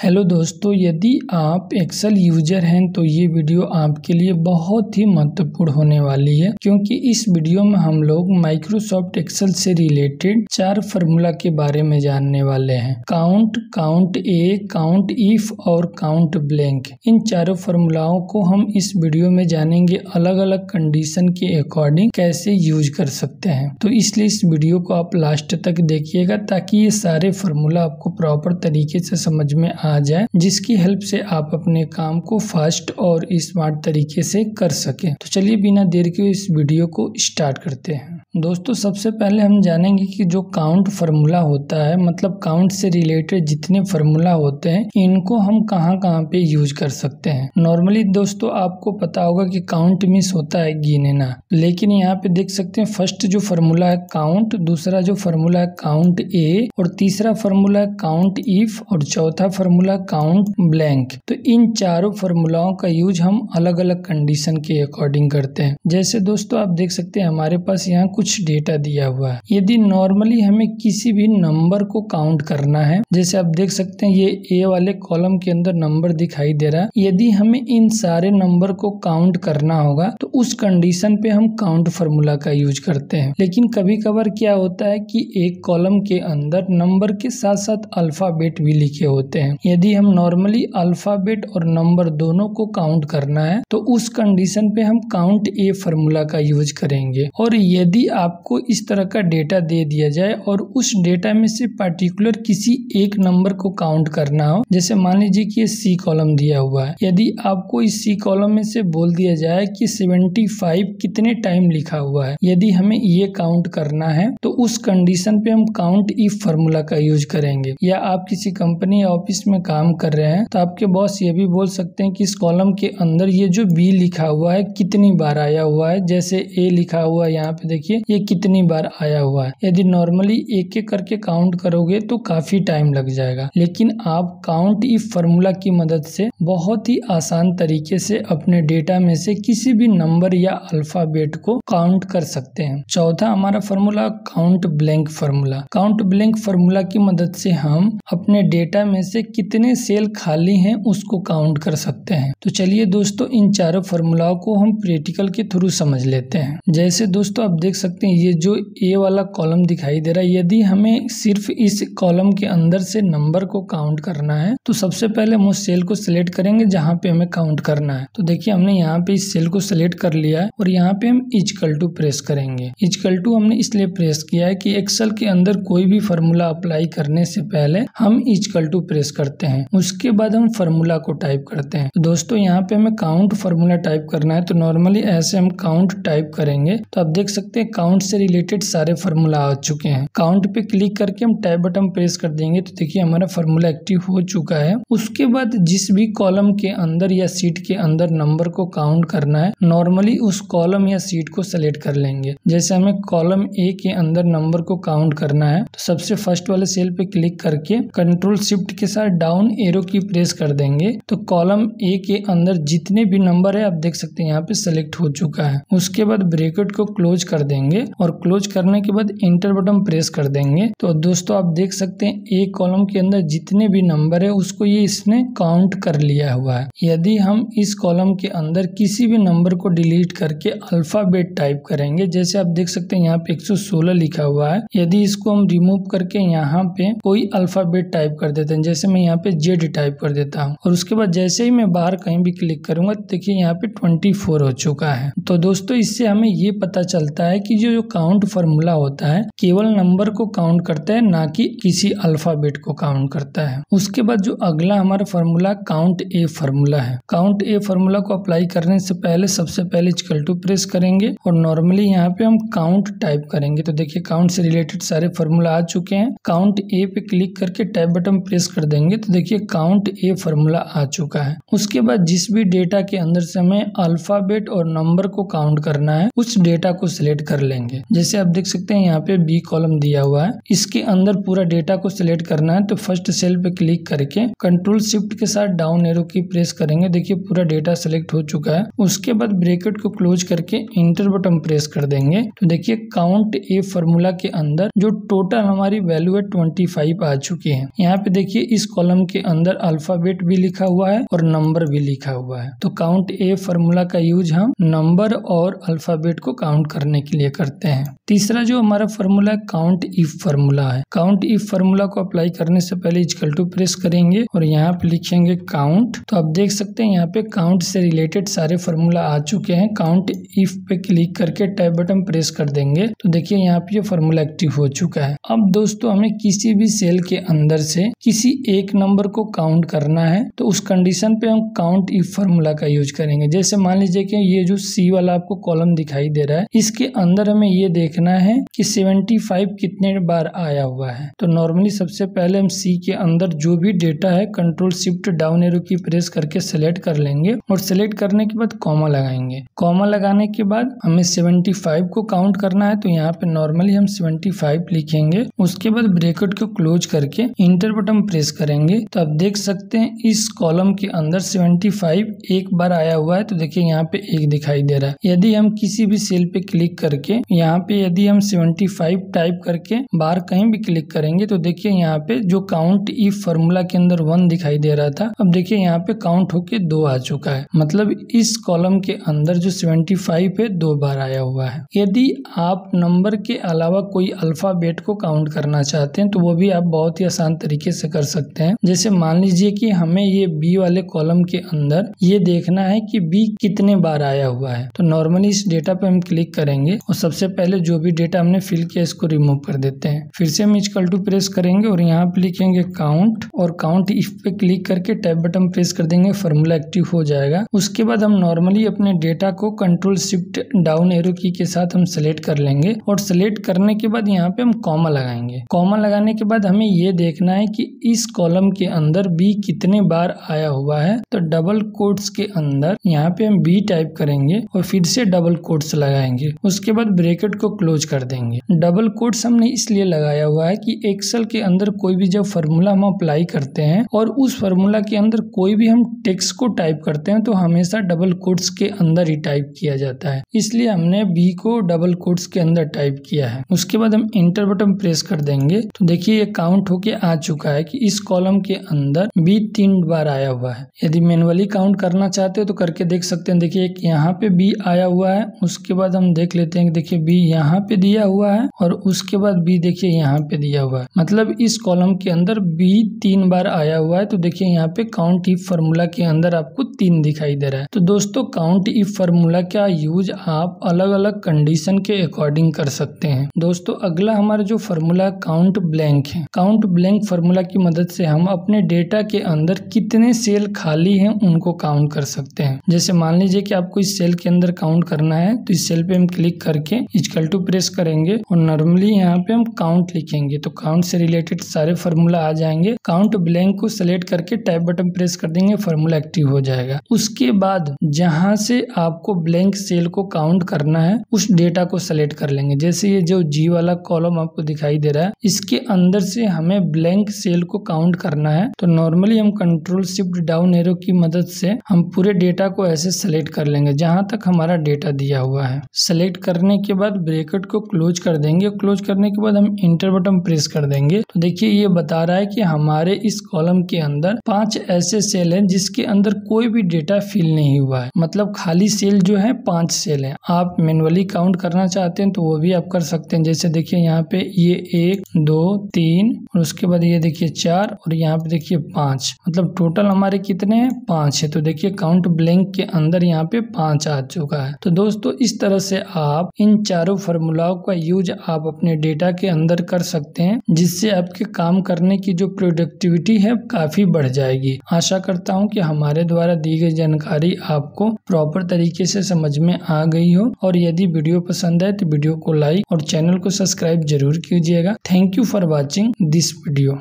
Hello दोस्तों, यदि आप एक्सेल यूजर हैं तो ये वीडियो आपके लिए बहुत ही महत्वपूर्ण होने वाली है, क्योंकि इस वीडियो में हम लोग माइक्रोसॉफ्ट एक्सेल से रिलेटेड 4 फार्मूला के बारे में जानने वाले हैं। Count, count A, count if और काउंट ब्लैंक। इन चारों फार्मूलाओं को हम इस वीडियो में जानेंगे अलग अलग कंडीशन के अकॉर्डिंग कैसे यूज कर सकते हैं। तो इसलिए इस वीडियो को आप लास्ट तक देखिएगा ताकि ये सारे फार्मूला आपको प्रॉपर तरीके से समझ में आ जाए, जिसकी हेल्प से आप अपने काम को फास्ट और स्मार्ट तरीके से कर सकें। तो चलिए बिना देर के इस वीडियो को स्टार्ट करते हैं। दोस्तों, सबसे पहले हम जानेंगे कि जो काउंट फार्मूला होता है, मतलब काउंट से रिलेटेड जितने फार्मूला होते हैं, इनको हम कहाँ कहाँ पे यूज कर सकते हैं। नॉर्मली दोस्तों आपको पता होगा कि काउंट मीन्स होता है गिनना, लेकिन यहाँ पे देख सकते हैं फर्स्ट जो फार्मूला है काउंट, दूसरा जो फार्मूला है काउंट ए, और तीसरा फार्मूला है काउंट इफ, और चौथा फार्मूला काउंट ब्लैंक। तो इन चारों फार्मूलाओं का यूज हम अलग अलग कंडीशन के अकॉर्डिंग करते हैं। जैसे दोस्तों आप देख सकते हैं हमारे पास यहाँ कुछ डेटा दिया हुआ है। यदि नॉर्मली हमें किसी भी नंबर को काउंट करना है, जैसे आप देख सकते हैं ये ए वाले कॉलम के अंदर नंबर दिखाई दे रहा है, यदि हमें इन सारे नंबर को काउंट करना होगा तो उस कंडीशन पे हम काउंट फार्मूला का यूज करते हैं। लेकिन कभी कभार क्या होता है कि एक कॉलम के अंदर नंबर के साथ साथ अल्फाबेट भी लिखे होते हैं। यदि हम नॉर्मली अल्फाबेट और नंबर दोनों को काउंट करना है तो उस कंडीशन पे हम काउंट ए फार्मूला का यूज करेंगे। और यदि आपको इस तरह का डेटा दे दिया जाए और उस डेटा में से पर्टिकुलर किसी एक नंबर को काउंट करना हो, जैसे मान लीजिए कि ये सी कॉलम दिया हुआ है, यदि आपको इस सी कॉलम में से बोल दिया जाए कि 75 कितने टाइम लिखा हुआ है, यदि हमें ये काउंट करना है तो उस कंडीशन पे हम काउंट इफ फार्मूला का यूज करेंगे। या आप किसी कंपनी या ऑफिस में काम कर रहे हैं तो आपके बॉस ये भी बोल सकते हैं कि इस कॉलम के अंदर ये जो बी लिखा हुआ है कितनी बार आया हुआ है, जैसे ए लिखा हुआ है यहाँ पे देखिए ये कितनी बार आया हुआ है। यदि नॉर्मली एक एक करके काउंट करोगे तो काफी टाइम लग जाएगा, लेकिन आप काउंट इफ फार्मूला की मदद से बहुत ही आसान तरीके से अपने डेटा में से किसी भी नंबर या अल्फाबेट को काउंट कर सकते हैं। चौथा हमारा formula count blank formula. Count blank formula की मदद से हम अपने डेटा में से कितने सेल खाली हैं उसको काउंट कर सकते हैं। तो चलिए दोस्तों इन चारों फार्मूलाओं को हम प्रैक्टिकल के थ्रू समझ लेते हैं। जैसे दोस्तों आप देख सकते हैं ये जो ए वाला कॉलम दिखाई दे रहा है, यदि हमें सिर्फ इस कॉलम के अंदर से नंबर को काउंट करना है तो सबसे पहले हम उस सेल को सिलेक्ट करेंगे जहाँ पे हमें काउंट करना है। तो देखिए हमने यहाँ पे इस सेल को सिलेक्ट कर लिया है और यहाँ पे हम इक्वल टू प्रेस करेंगे। इक्वल टू हमने इसलिए प्रेस किया है कि एक्सेल के अंदर कोई भी फार्मूला अप्लाई करने से पहले हम इक्वल टू प्रेस करते हैं, उसके बाद हम फार्मूला को टाइप करते हैं। तो दोस्तों यहाँ पे हमें काउंट फार्मूला टाइप करना है, तो नॉर्मली ऐसे हम काउंट टाइप करेंगे तो आप देख सकते हैं काउंट से रिलेटेड सारे फार्मूला आ चुके हैं। काउंट पे क्लिक करके हम टाइप बटन प्रेस कर देंगे तो देखिए हमारा फार्मूला एक्टिव हो चुका है। उसके बाद जिस भी कॉलम के अंदर या सीट के अंदर नंबर को काउंट करना है, नॉर्मली उस कॉलम या सीट को सेलेक्ट कर लेंगे। जैसे हमें कॉलम ए के अंदर नंबर को काउंट करना है तो सबसे फर्स्ट वाले सेल पे क्लिक करके कंट्रोल शिफ्ट के साथ डाउन एरो की प्रेस कर देंगे तो कॉलम ए के अंदर जितने भी नंबर है आप देख सकते हैं यहाँ पे सेलेक्ट हो चुका है। उसके बाद ब्रैकेट को क्लोज कर देंगे और क्लोज करने के बाद इंटर बटन प्रेस कर देंगे। तो दोस्तों आप देख सकते हैं ए कॉलम के अंदर जितने भी नंबर है उसको ये इसने काउंट कर लिया हुआ है। यदि हम इस कॉलम के अंदर किसी भी नंबर को डिलीट करके अल्फाबेट टाइप करेंगे, जैसे आप देख सकते हैं यहाँ पे 116 लिखा हुआ है, यदि इसको हम रिमूव करके यहाँ पे कोई अल्फाबेट टाइप कर देते हैं, जैसे मैं यहाँ पे जेड टाइप कर देता हूँ और उसके बाद जैसे ही मैं बाहर कहीं भी क्लिक करूंगा देखिए यहाँ पे 24 हो चुका है। तो दोस्तों इससे हमें ये पता चलता है कि जो काउंट फार्मूला होता है केवल नंबर को काउंट करता है, ना कि किसी अल्फाबेट को काउंट करता है। उसके बाद जो अगला हमारा फार्मूला काउंट ए फार्मूला है। काउंट ए फार्मूला को अप्लाई करने से पहले सबसे पहले इक्वल टू प्रेस करेंगे और नॉर्मली यहाँ पे हम काउंट टाइप करेंगे। तो देखिए काउंट से रिलेटेड सारे फार्मूला आ चुके हैं। काउंट ए पे क्लिक करके टाइप बटन प्रेस कर देंगे तो देखिए काउंट ए फार्मूला आ चुका है। उसके बाद जिस भी डेटा के अंदर से हमें अल्फाबेट और नंबर को काउंट करना है उस डेटा को सिलेक्ट कर लेंगे। जैसे आप देख सकते हैं यहाँ पे बी कॉलम दिया हुआ है, इसके अंदर पूरा डेटा को सिलेक्ट करना है तो फर्स्ट सेल पे क्लिक करके कंट्रोल शिफ्ट के साथ डाउन एरो की प्रेस करेंगे। देखिए पूरा डेटा सिलेक्ट हो चुका है। उसके बाद ब्रैकेट को क्लोज करके इंटर बटन प्रेस कर देंगे तो देखिए काउंट ए फार्मूला के अंदर जो टोटल हमारी वैल्यू है 25 आ चुकी है। यहाँ पे देखिए इस कॉलम कॉलम के अंदर अल्फाबेट भी लिखा हुआ है और नंबर भी लिखा हुआ है। तो काउंट ए फॉर्मूला का यूज हम नंबर और अल्फाबेट को काउंट करने के लिए करते हैं। तीसरा जो हमारा फॉर्मूला है काउंट इफ फॉर्मूला है। काउंट इफ फॉर्मूला को अप्लाई करने से पहले इक्वल टू प्रेस करेंगे और यहाँ पे लिखेंगे काउंट। तो आप देख सकते हैं यहाँ पे काउंट से रिलेटेड सारे फॉर्मूला आ चुके हैं। काउंट इफ पे क्लिक करके टैब बटन प्रेस कर देंगे तो देखिए यहाँ पे ये फॉर्मूला एक्टिव हो चुका है। अब दोस्तों हमें किसी भी सेल के अंदर से किसी एक नंबर को काउंट करना है तो उस कंडीशन पे हम काउंट इफ फॉर्मूला का यूज करेंगे। जैसे मान लीजिए कि ये जो सी वाला आपको कॉलम दिखाई दे रहा है, इसके अंदर हमें ये देखना है कि 75 कितने बार आया हुआ है। तो नॉर्मली सबसे पहले हम सी के अंदर जो भी डेटा है कंट्रोल शिफ्ट डाउन एरो की प्रेस करके सेलेक्ट कर लेंगे और सेलेक्ट करने के बाद कॉमा लगाएंगे। कॉमा लगाने के बाद हमें 75 को काउंट करना है तो यहाँ पे नॉर्मली हम 75 लिखेंगे। उसके बाद ब्रैकेट को क्लोज करके इंटर बटन प्रेस करेंगे तो आप देख सकते हैं इस कॉलम के अंदर 75 एक बार आया हुआ है। तो देखिए यहाँ पे एक दिखाई दे रहा है। यदि हम किसी भी सेल पे क्लिक करके यहाँ पे यदि हम 75 टाइप करके बाहर कहीं भी क्लिक करेंगे तो देखिए यहाँ पे जो काउंट इफ फॉर्मूला के अंदर 1 दिखाई दे रहा था, अब देखिए यहाँ पे काउंट होके 2 आ चुका है। मतलब इस कॉलम के अंदर जो 75 है 2 बार आया हुआ है। यदि आप नंबर के अलावा कोई अल्फाबेट को काउंट करना चाहते हैं तो वो भी आप बहुत ही आसान तरीके से कर सकते हैं। जैसे मान लीजिए कि हमें ये बी वाले कॉलम के अंदर ये देखना है कि बी कितने बार आया हुआ है। तो नॉर्मली इस डेटा पे हम क्लिक करेंगे और सबसे पहले जो भी डेटा हमने फिल किया इसको रिमूव कर देते हैं। फिर से हम इक्वल टू प्रेस करेंगे और यहाँ पे लिखेंगे काउंट और काउंट इफ पे क्लिक करके टैब बटन प्रेस कर देंगे, फॉर्मूला एक्टिव हो जाएगा। उसके बाद हम नॉर्मली अपने डेटा को कंट्रोल शिफ्ट डाउन एरो की के साथ हम सेलेक्ट कर लेंगे और सेलेक्ट करने के बाद यहाँ पे हम कॉमा लगाएंगे। कॉमा लगाने के बाद हमें ये देखना है कि इस कॉलम के अंदर बी कितने बार आया हुआ है। तो डबल कोट्स के अंदर यहाँ पे हम बी टाइप करेंगे और फिर से डबल कोट्स लगाएंगे। उसके बाद ब्रैकेट को क्लोज कर देंगे। डबल कोट्स हमने इसलिए लगाया हुआ है कि एक्सेल के अंदर कोई भी जब फॉर्मूला हम अप्लाई करते हैं और उस फॉर्मूला के अंदर कोई भी हम टेक्स्ट को टाइप करते हैं तो हमेशा डबल कोट्स के अंदर ही टाइप किया जाता है, इसलिए हमने बी को डबल कोट्स के अंदर टाइप किया है। उसके बाद हम इंटर बटन प्रेस कर देंगे तो देखिए ये काउंट होके आ चुका है कि इस कॉलम के अंदर बी 3 बार आया हुआ है। यदि मैनुअली काउंट करना चाहते हो तो करके देख सकते हैं। देखिए एक यहाँ पे बी आया हुआ है, उसके बाद हम देख लेते हैं कि देखिए बी यहाँ पे दिया हुआ है और उसके बाद बी देखिए यहाँ पे दिया हुआ है। मतलब इस कॉलम के अंदर बी 3 बार आया हुआ है। तो देखिए यहाँ पे काउंट इफ फॉर्मूला के अंदर आपको 3 दिखाई दे रहा है। तो दोस्तों काउंट इफ फॉर्मूला का यूज आप अलग अलग कंडीशन के अकॉर्डिंग कर सकते हैं। दोस्तों अगला हमारा जो फॉर्मूला काउंट ब्लैंक है। काउंट ब्लैंक फॉर्मूला की मदद से हम अपने डेटा के अंदर कितने सेल खाली हैं उनको काउंट कर सकते हैं। जैसे मान लीजिए कि आपको इस सेल के अंदर काउंट करना है तो इस सेल पे हम क्लिक करके इक्वल टू प्रेस करेंगे और नॉर्मली यहाँ पे हम काउंट लिखेंगे तो काउंट से रिलेटेड सारे फॉर्मूला आ जाएंगे। काउंट ब्लैंक को सिलेक्ट करके टैब बटन प्रेस कर देंगे, फॉर्मूला एक्टिव हो जाएगा। उसके बाद जहां से आपको ब्लैंक सेल को काउंट करना है उस डेटा को सेलेक्ट कर लेंगे। जैसे ये जो जी वाला कॉलम आपको दिखाई दे रहा है, इसके अंदर से हमें ब्लैंक सेल को काउंट करना है तो नॉर्मली हम कंट्रोल शिफ्ट डाउन एरो की मदद से हम पूरे डेटा को ऐसे सेलेक्ट कर लेंगे जहां तक हमारा डेटा दिया हुआ है। सेलेक्ट करने के बाद ब्रैकेट को क्लोज कर देंगे। क्लोज करने के बाद हम इंटर बटन प्रेस कर देंगे तो देखिए ये बता रहा है कि हमारे इस कॉलम के अंदर 5 ऐसे सेल हैं जिसके अंदर कोई भी डेटा फिल नहीं हुआ है। मतलब खाली सेल जो है 5 सेल हैं। आप मैनुअली काउंट करना चाहते हैं तो वो भी आप कर सकते हैं। जैसे देखिए यहाँ पे ये 1 2 3 और उसके बाद ये देखिए 4 और यहाँ पे देखिए 5। मतलब टोटल हमारे कितने हैं 5 है। तो देखिए काउंट ब्लैंक के अंदर यहाँ पे 5 आ चुका है। तो दोस्तों इस तरह से आप इन चारों फॉर्मूलाओं का यूज आप अपने डेटा के अंदर कर सकते हैं, जिससे आपके काम करने की जो प्रोडक्टिविटी है काफी बढ़ जाएगी। आशा करता हूँ कि हमारे द्वारा दी गई जानकारी आपको प्रॉपर तरीके से समझ में आ गई हो और यदि वीडियो पसंद है तो वीडियो को लाइक और चैनल को सब्सक्राइब जरूर कीजिएगा। Thank you for watching this video.